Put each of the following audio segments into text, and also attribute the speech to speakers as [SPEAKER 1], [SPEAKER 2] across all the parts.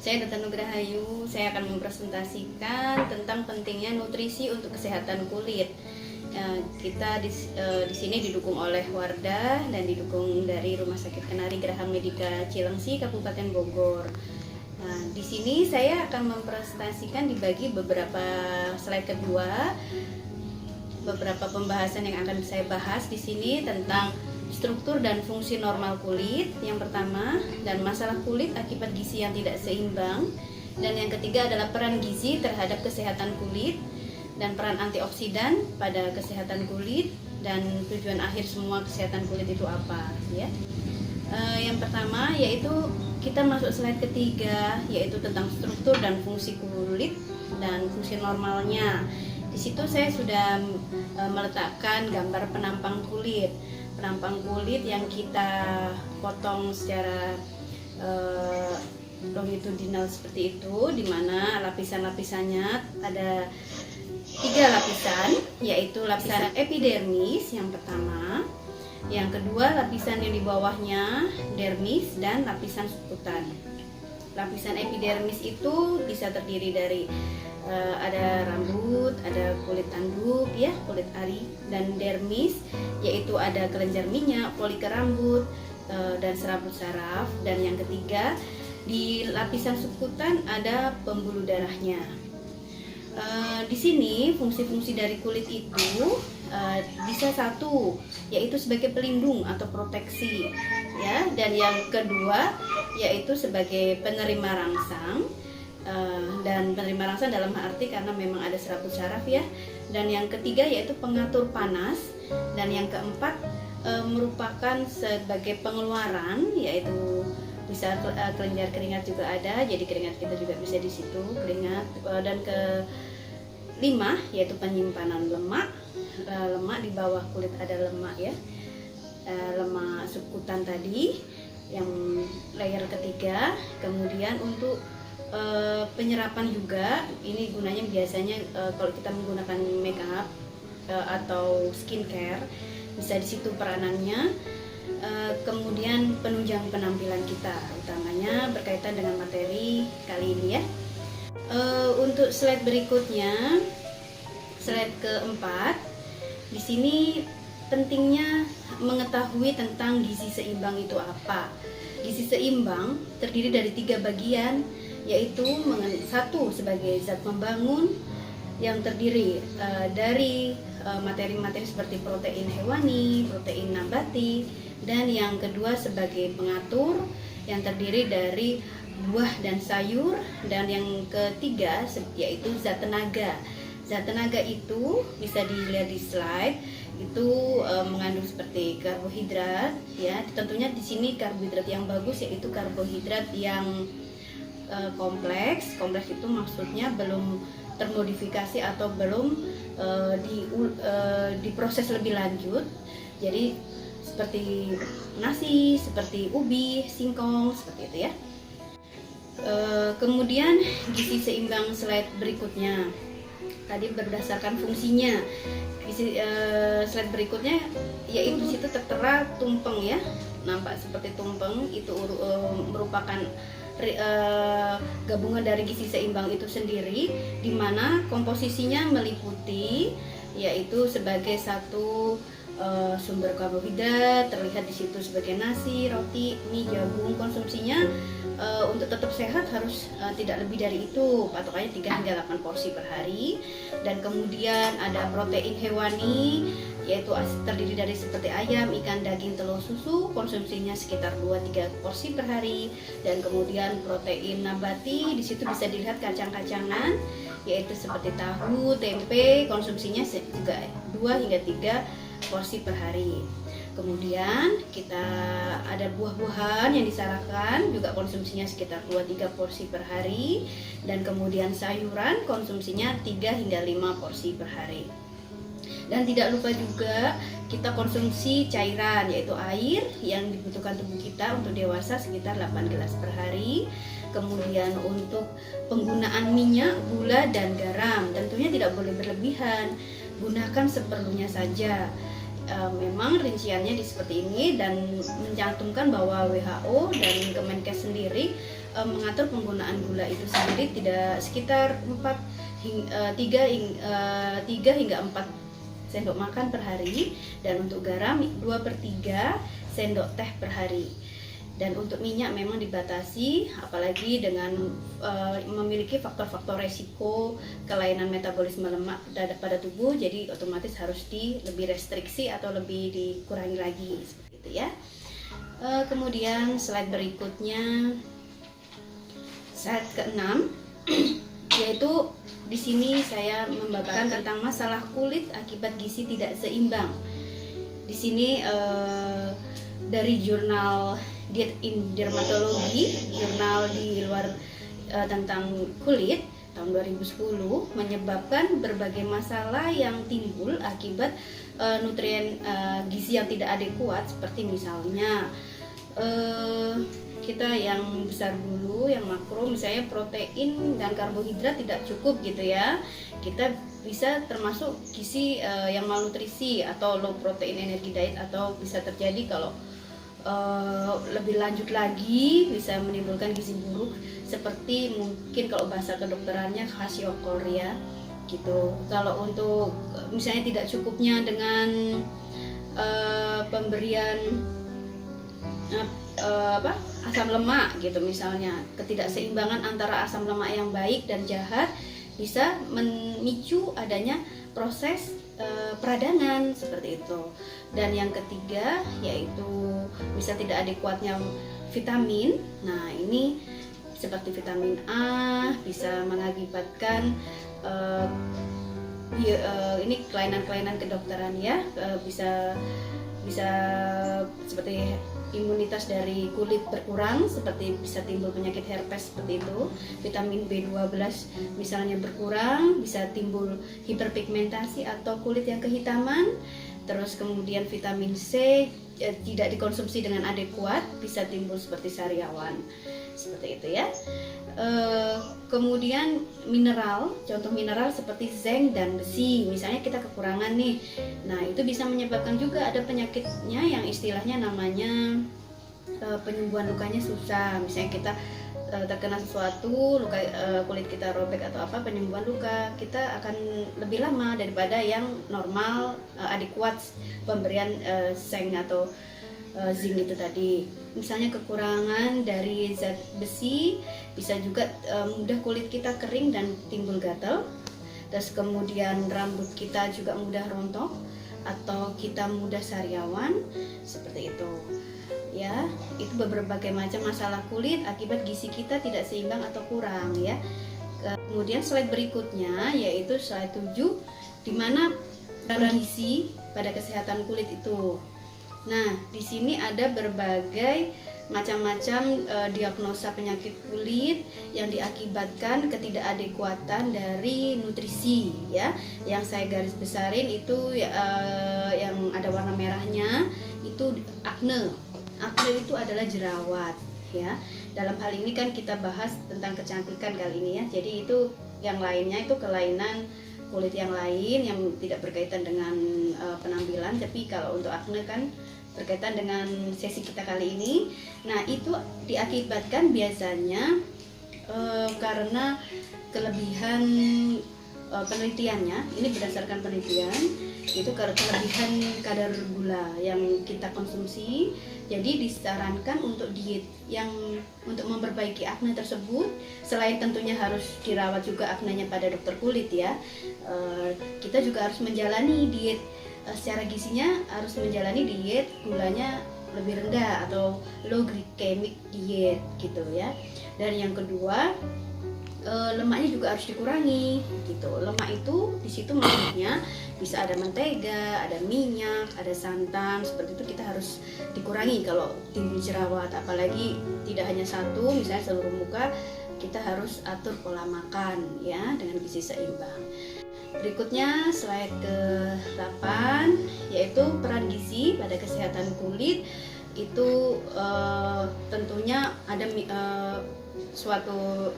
[SPEAKER 1] Saya Dr. Nugrahayu, saya akan mempresentasikan tentang pentingnya nutrisi untuk kesehatan kulit. Kita di sini didukung oleh Wardah dan didukung dari Rumah Sakit Kenari Geraha Medika Cilengsi, Kabupaten Bogor. Nah, di sini saya akan mempresentasikan dibagi beberapa slide kedua, beberapa pembahasan yang akan saya bahas di sini tentang struktur dan fungsi normal kulit yang pertama, dan masalah kulit akibat gizi yang tidak seimbang, dan yang ketiga adalah peran gizi terhadap kesehatan kulit dan peran antioksidan pada kesehatan kulit, dan tujuan akhir semua kesehatan kulit itu apa ya. Yang pertama yaitu kita masuk slide ketiga, yaitu tentang struktur dan fungsi kulit dan fungsi normalnya. Di situ saya sudah meletakkan gambar penampang kulit yang kita potong secara longitudinal seperti itu, di mana lapisan-lapisannya ada 3 lapisan, yaitu lapisan epidermis yang pertama, yang kedua lapisan yang di bawahnya dermis, dan lapisan subkutan. Lapisan epidermis itu bisa terdiri dari ada rambut, ada kulit tanduk ya, kulit ari, dan dermis yaitu ada kelenjar minyak, folikel rambut, dan serabut saraf, dan yang ketiga di lapisan subkutan ada pembuluh darahnya. Di sini fungsi-fungsi dari kulit itu bisa satu, yaitu sebagai pelindung atau proteksi ya, dan yang kedua yaitu sebagai penerima rangsang, dan penerima rangsang dalam arti karena memang ada serabut saraf ya, dan yang ketiga yaitu pengatur panas, dan yang keempat merupakan sebagai pengeluaran, yaitu bisa kelenjar keringat juga ada, jadi keringat kita juga bisa di situ keringat, dan kelima yaitu penyimpanan lemak di bawah kulit ada lemak ya, lemak subkutan tadi yang layer ketiga. Kemudian untuk penyerapan juga, ini gunanya biasanya kalau kita menggunakan make up atau skincare, bisa di situ peranannya. Kemudian penunjang penampilan kita, utamanya berkaitan dengan materi kali ini ya. Untuk slide berikutnya, slide keempat, di sini pentingnya mengetahui tentang gizi seimbang itu apa. Gizi seimbang terdiri dari 3 bagian, yaitu satu sebagai zat membangun yang terdiri dari materi-materi seperti protein hewani, protein nabati, dan yang kedua sebagai pengatur yang terdiri dari buah dan sayur, dan yang ketiga yaitu zat tenaga. Zat tenaga itu bisa dilihat di slide, itu mengandung seperti karbohidrat ya. Tentunya di sini karbohidrat yang bagus yaitu karbohidrat yang kompleks. Kompleks itu maksudnya belum termodifikasi atau belum diproses lebih lanjut. Jadi seperti nasi, seperti ubi, singkong, seperti itu ya. Kemudian gizi seimbang slide berikutnya, tadi berdasarkan fungsinya. Gizi slide berikutnya yaitu situ tertera tumpeng ya, nampak seperti tumpeng, itu merupakan gabungan dari gizi seimbang itu sendiri, di mana komposisinya meliputi yaitu sebagai satu sumber karbohidrat, terlihat di situ sebagai nasi, roti, mie, jagung. Konsumsinya untuk tetap sehat harus tidak lebih dari itu, patokannya 3 hingga 8 porsi per hari. Dan kemudian ada protein hewani, yaitu terdiri dari seperti ayam, ikan, daging, telur, susu. Konsumsinya sekitar 2-3 porsi per hari. Dan kemudian protein nabati, di situ bisa dilihat kacang-kacangan, yaitu seperti tahu, tempe. Konsumsinya juga 2 hingga 3 porsi per hari. Kemudian kita ada buah-buahan yang disarankan, juga konsumsinya sekitar 2-3 porsi per hari. Dan kemudian sayuran konsumsinya 3 hingga 5 porsi per hari. Dan tidak lupa juga kita konsumsi cairan, yaitu air yang dibutuhkan tubuh kita untuk dewasa sekitar 8 gelas per hari. Kemudian untuk penggunaan minyak, gula, dan garam tentunya tidak boleh berlebihan, gunakan seperlunya saja. memang rinciannya seperti ini dan mencantumkan bahwa WHO dan Kemenkes sendiri mengatur penggunaan gula itu sendiri tidak sekitar 3 hingga 4 sendok makan per hari, dan untuk garam 2/3 sendok teh per hari. Dan untuk minyak memang dibatasi, apalagi dengan memiliki faktor-faktor resiko kelainan metabolisme lemak pada tubuh, jadi otomatis harus lebih restriksi atau lebih dikurangi lagi seperti itu ya. Kemudian slide berikutnya, slide ke-6, yaitu di sini saya membagikan tentang masalah kulit akibat gizi tidak seimbang. Di sini dari jurnal Diet in Dermatology, jurnal di luar tentang kulit tahun 2010, menyebabkan berbagai masalah yang timbul akibat nutrien gizi yang tidak adekuat, seperti misalnya kita yang besar dulu, yang makro, misalnya protein dan karbohidrat tidak cukup gitu ya, kita bisa termasuk gizi yang malnutrisi atau low protein energy diet, atau bisa terjadi kalau lebih lanjut lagi bisa menimbulkan gizi buruk, seperti mungkin kalau bahasa kedokterannya kwashiorkor ya gitu. Kalau untuk misalnya tidak cukupnya dengan pemberian asam lemak gitu, misalnya ketidakseimbangan antara asam lemak yang baik dan jahat bisa memicu adanya proses peradangan seperti itu. Dan yang ketiga yaitu bisa tidak adekuatnya vitamin. Nah, ini seperti vitamin A bisa mengakibatkan ini kelainan-kelainan kedokteran ya, bisa seperti imunitas dari kulit berkurang, seperti bisa timbul penyakit herpes seperti itu. Vitamin B12 misalnya berkurang, bisa timbul hiperpigmentasi atau kulit yang kehitaman. Terus kemudian vitamin C tidak dikonsumsi dengan adekuat, bisa timbul seperti sariawan seperti itu ya. Kemudian mineral, contoh mineral seperti zinc dan besi, misalnya kita kekurangan nih, nah itu bisa menyebabkan juga ada penyakitnya yang istilahnya namanya penyembuhan lukanya susah. Misalnya kita terkena sesuatu, luka, kulit kita robek atau apa, penyembuhan luka kita akan lebih lama daripada yang normal adekuat pemberian zinc atau zinc itu tadi. Misalnya kekurangan dari zat besi bisa juga mudah kulit kita kering dan timbul gatal. Terus kemudian rambut kita juga mudah rontok atau kita mudah sariawan seperti itu. Ya, itu berbagai macam masalah kulit akibat gizi kita tidak seimbang atau kurang ya. Kemudian slide berikutnya yaitu slide 7, di mana peran gizi pada kesehatan kulit itu. Nah, di sini ada berbagai macam-macam diagnosa penyakit kulit yang diakibatkan ketidakadekuatan dari nutrisi ya. Yang saya garis besarin itu yang ada warna merahnya itu akne. Akne itu adalah jerawat ya. Dalam hal ini kan kita bahas tentang kecantikan kali ini ya. Jadi itu yang lainnya itu kelainan kulit yang lain yang tidak berkaitan dengan penampilan, tapi kalau untuk akne kan berkaitan dengan sesi kita kali ini. Nah, itu diakibatkan biasanya karena kelebihan penelitiannya, ini berdasarkan penelitian, itu kalau kelebihan kadar gula yang kita konsumsi. Jadi disarankan untuk diet yang untuk memperbaiki akne tersebut, selain tentunya harus dirawat juga aknenya pada dokter kulit ya, kita juga harus menjalani diet secara gizinya, harus menjalani diet gulanya lebih rendah atau low glycemic diet gitu ya. Dan yang kedua, lemaknya juga harus dikurangi gitu. Lemak itu di situ maksudnya bisa ada mentega, ada minyak, ada santan, seperti itu kita harus dikurangi kalau timbul jerawat. Apalagi tidak hanya satu, misalnya seluruh muka, kita harus atur pola makan ya dengan gizi seimbang. Berikutnya slide ke-8 yaitu peran gizi pada kesehatan kulit. Itu tentunya ada suatu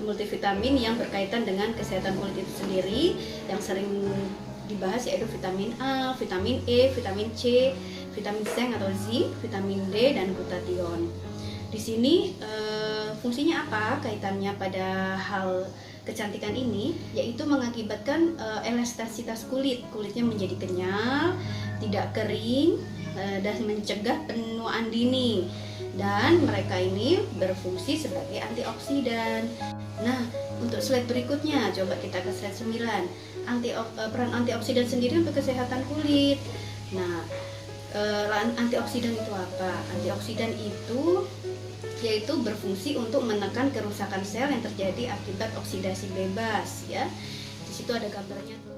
[SPEAKER 1] multivitamin yang berkaitan dengan kesehatan kulit itu sendiri, yang sering dibahas, yaitu vitamin A, vitamin E, vitamin C, vitamin C atau zinc, vitamin D, dan glutathione. Di sini fungsinya apa kaitannya pada hal kecantikan ini, yaitu mengakibatkan elastisitas kulitnya menjadi kenyal, tidak kering, dan mencegah penuaan dini. Dan mereka ini berfungsi sebagai antioksidan. Nah, untuk slide berikutnya, coba kita ke slide 9. Peran antioksidan sendiri untuk kesehatan kulit. Nah, antioksidan itu apa? Antioksidan itu yaitu berfungsi untuk menekan kerusakan sel yang terjadi akibat oksidasi bebas, ya. Di situ ada gambarnya tuh.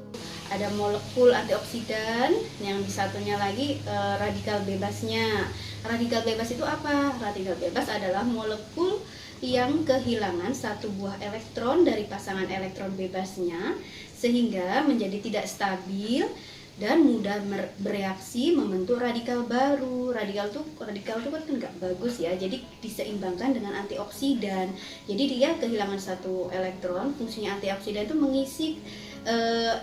[SPEAKER 1] Ada molekul antioksidan, yang di satunya lagi radikal bebasnya. Radikal bebas itu apa? Radikal bebas adalah molekul yang kehilangan satu buah elektron dari pasangan elektron bebasnya, sehingga menjadi tidak stabil dan mudah bereaksi membentuk radikal baru. Radikal tuh kan nggak bagus ya, jadi diseimbangkan dengan antioksidan. Jadi dia kehilangan satu elektron, fungsinya antioksidan itu mengisi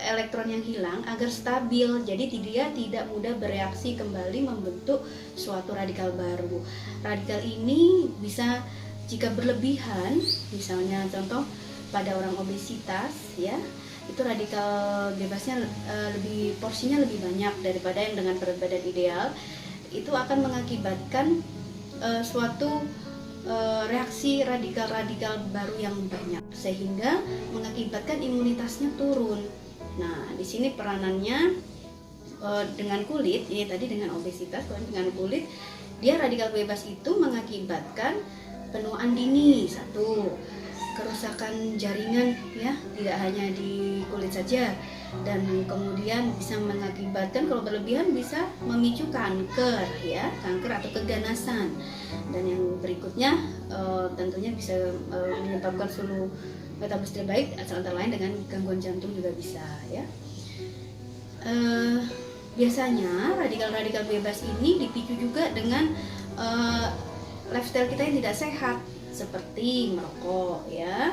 [SPEAKER 1] elektron yang hilang agar stabil, jadi dia tidak mudah bereaksi kembali membentuk suatu radikal baru. Radikal ini bisa jika berlebihan, misalnya contoh pada orang obesitas, ya, itu radikal bebasnya porsinya lebih banyak daripada yang dengan berat badan ideal. Itu akan mengakibatkan suatu reaksi radikal baru yang banyak, sehingga mengakibatkan imunitasnya turun. Nah, di sini peranannya dengan kulit, ini tadi dengan obesitas, dengan kulit, dia radikal bebas itu mengakibatkan penuaan dini, satu, kerusakan jaringan, ya, tidak hanya di kulit saja, dan kemudian bisa mengakibatkan, kalau berlebihan bisa memicu kanker, ya, kanker atau keganasan. Dan yang berikutnya tentunya bisa menyebabkan seluruh metabolisme tidak baik, antara lain dengan gangguan jantung juga bisa, ya. Biasanya radikal bebas ini dipicu juga dengan lifestyle kita yang tidak sehat, seperti merokok, ya.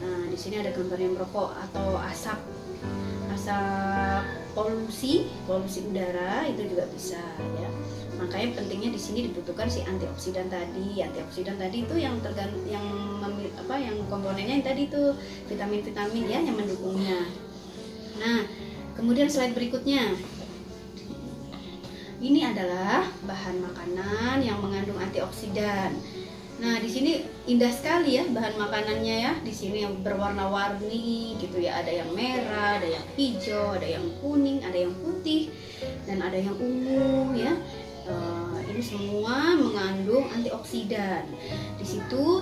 [SPEAKER 1] Nah, di sini ada gambarnya merokok atau asap polusi udara, itu juga bisa, ya. Makanya pentingnya di sini dibutuhkan si antioksidan tadi. Antioksidan tadi itu yang komponennya yang tadi itu vitamin-vitamin, ya, yang mendukungnya. Nah, kemudian slide berikutnya. Ini adalah bahan makanan yang mengandung antioksidan. Nah, di sini indah sekali ya bahan makanannya, ya. Di sini yang berwarna-warni gitu ya. Ada yang merah, ada yang hijau, ada yang kuning, ada yang putih, dan ada yang ungu, ya. Ini semua mengandung antioksidan. Di situ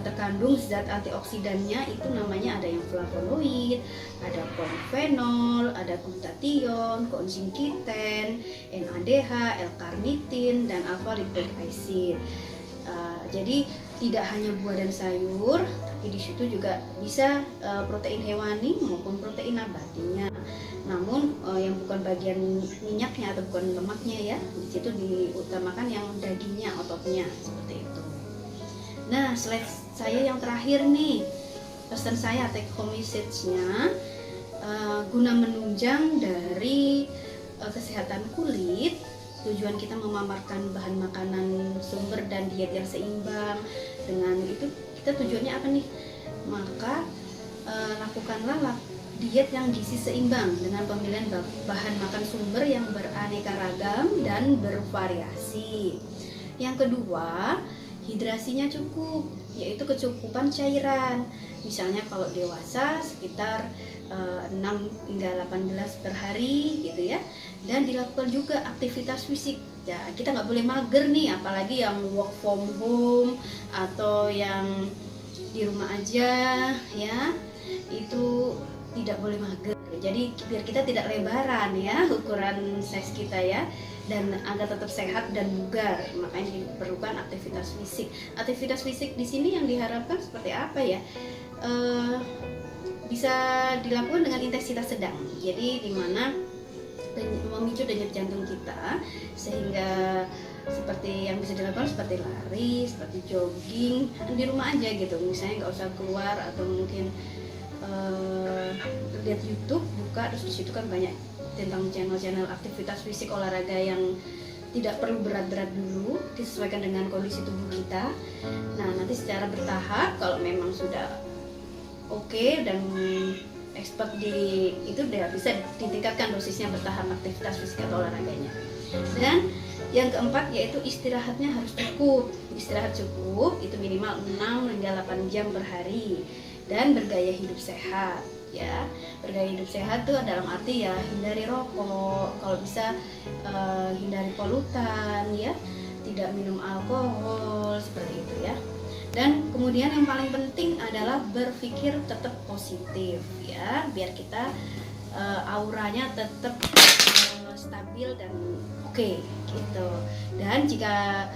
[SPEAKER 1] terkandung zat antioksidannya itu namanya ada yang flavonoid, ada polifenol, ada glutathione, coenzyme Q10, NADH, L-carnitin, dan alpha lipoic acid. Jadi tidak hanya buah dan sayur, tapi di situ juga bisa protein hewani maupun protein nabatinya. Namun yang bukan bagian minyaknya atau bukan lemaknya, ya, di situ diutamakan yang dagingnya, ototnya, seperti itu. Nah, slide saya yang terakhir nih, pesan saya take home message-nya, guna menunjang dari kesehatan kulit. Tujuan kita memamerkan bahan makanan sumber dan diet yang seimbang. Dengan itu kita tujuannya apa nih? Maka lakukanlah diet yang gizi seimbang dengan pemilihan bahan makan sumber yang beraneka ragam dan bervariasi. Yang kedua, hidrasinya cukup, yaitu kecukupan cairan. Misalnya kalau dewasa sekitar 6 hingga 18 per hari gitu, ya. Dan dilakukan juga aktivitas fisik. Ya, kita nggak boleh mager nih, apalagi yang work from home atau yang di rumah aja, ya. Itu tidak boleh mager. Jadi biar kita tidak lebaran, ya, ukuran size kita, ya, dan agar tetap sehat dan bugar, makanya diperlukan aktivitas fisik. Aktivitas fisik di sini yang diharapkan seperti apa, ya? Bisa dilakukan dengan intensitas sedang. Jadi dimana memicu denyut jantung kita, sehingga seperti yang bisa dilakukan seperti lari, seperti jogging di rumah aja gitu. Misalnya nggak usah keluar, atau mungkin lihat YouTube, buka, terus di situ kan banyak tentang channel-channel aktivitas fisik olahraga yang tidak perlu berat-berat dulu, disesuaikan dengan kondisi tubuh kita. Nah, nanti secara bertahap kalau memang sudah oke dan expert di itu udah bisa ditingkatkan dosisnya bertahap aktivitas fisik atau olahraganya. Dan yang keempat yaitu istirahatnya harus cukup. Istirahat cukup itu minimal 6 hingga 8 jam per hari dan bergaya hidup sehat. Ya, bergaya hidup sehat tuh dalam arti ya hindari rokok, kalau bisa hindari polutan, ya, tidak minum alkohol seperti itu ya. Dan kemudian yang paling penting adalah berpikir tetap positif ya, biar kita auranya tetap stabil dan oke, gitu. Dan jika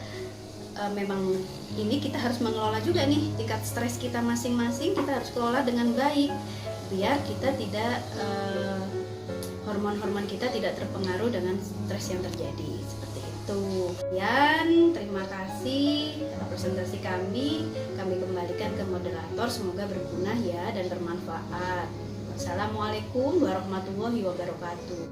[SPEAKER 1] memang ini kita harus mengelola juga nih tingkat stres kita masing-masing, kita harus kelola dengan baik biar kita tidak hormon-hormon kita tidak terpengaruh dengan stres yang terjadi seperti itu. Dan terima kasih atas presentasi kami kembalikan ke moderator, semoga berguna ya dan bermanfaat. Wassalamualaikum warahmatullahi wabarakatuh.